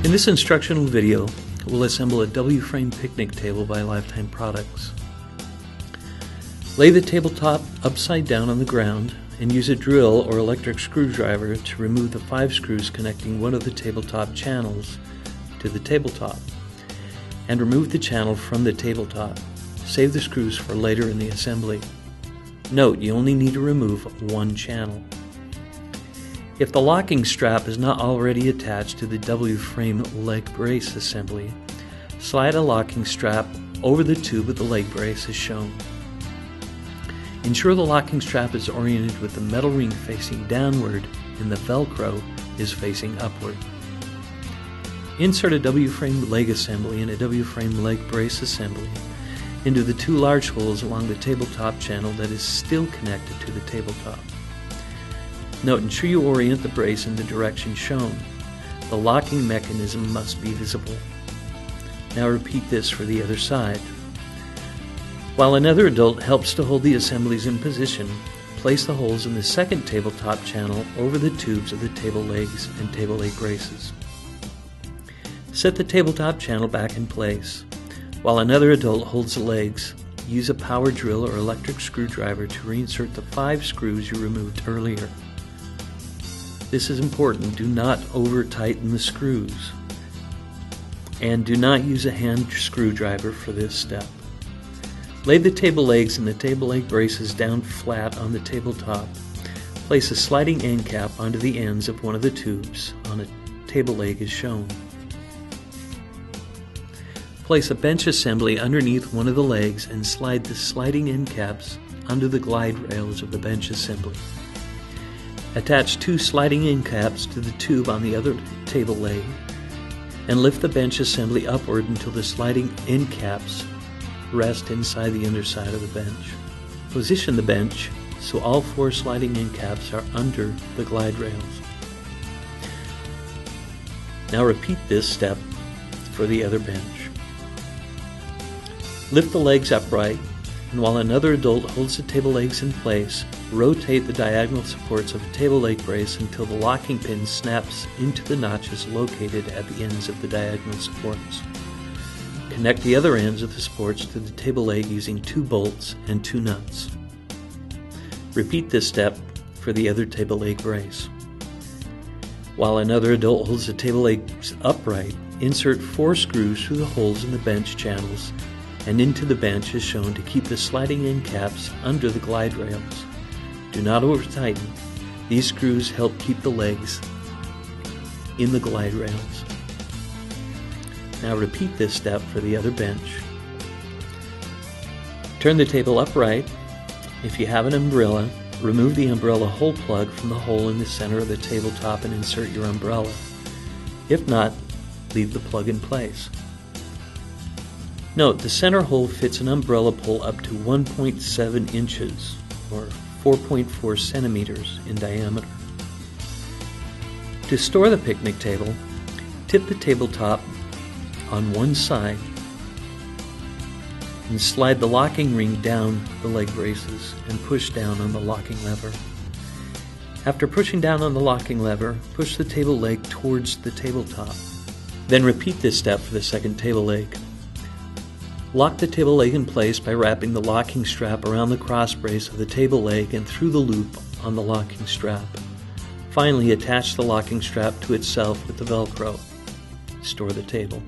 In this instructional video, we'll assemble a W-frame picnic table by Lifetime Products. Lay the tabletop upside down on the ground and use a drill or electric screwdriver to remove the 5 screws connecting one of the tabletop channels to the tabletop, and remove the channel from the tabletop. Save the screws for later in the assembly. Note, you only need to remove one channel. If the locking strap is not already attached to the W-frame leg brace assembly, slide a locking strap over the tube of the leg brace as shown. Ensure the locking strap is oriented with the metal ring facing downward and the Velcro is facing upward. Insert a W-frame leg assembly and a W-frame leg brace assembly into the 2 large holes along the tabletop channel that is still connected to the tabletop. Note, ensure you orient the brace in the direction shown. The locking mechanism must be visible. Now repeat this for the other side. While another adult helps to hold the assemblies in position, place the holes in the second tabletop channel over the tubes of the table legs and table leg braces. Set the tabletop channel back in place. While another adult holds the legs, use a power drill or electric screwdriver to reinsert the 5 screws you removed earlier. This is important. Do not over-tighten the screws. And do not use a hand screwdriver for this step. Lay the table legs and the table leg braces down flat on the tabletop. Place a sliding end cap onto the ends of one of the tubes on a table leg as shown. Place a bench assembly underneath one of the legs and slide the sliding end caps under the glide rails of the bench assembly. Attach 2 sliding end caps to the tube on the other table leg and lift the bench assembly upward until the sliding end caps rest inside the underside of the bench. Position the bench so all 4 sliding end caps are under the glide rails. Now repeat this step for the other bench. Lift the legs upright, and while another adult holds the table legs in place, rotate the diagonal supports of the table leg brace until the locking pin snaps into the notches located at the ends of the diagonal supports. Connect the other ends of the supports to the table leg using 2 bolts and 2 nuts. Repeat this step for the other table leg brace. While another adult holds the table legs upright, insert 4 screws through the holes in the bench channels and into the bench as shown to keep the sliding end caps under the glide rails. Do not over-tighten. These screws help keep the legs in the glide rails. Now repeat this step for the other bench. Turn the table upright. If you have an umbrella, remove the umbrella hole plug from the hole in the center of the tabletop and insert your umbrella. If not, leave the plug in place. Note, the center hole fits an umbrella pole up to 1.7 inches or 4.4 centimeters in diameter. To store the picnic table, tip the tabletop on one side and slide the locking ring down the leg braces and push down on the locking lever. After pushing down on the locking lever, push the table leg towards the tabletop. Then repeat this step for the second table leg. Lock the table leg in place by wrapping the locking strap around the cross brace of the table leg and through the loop on the locking strap. Finally, attach the locking strap to itself with the Velcro. Store the table.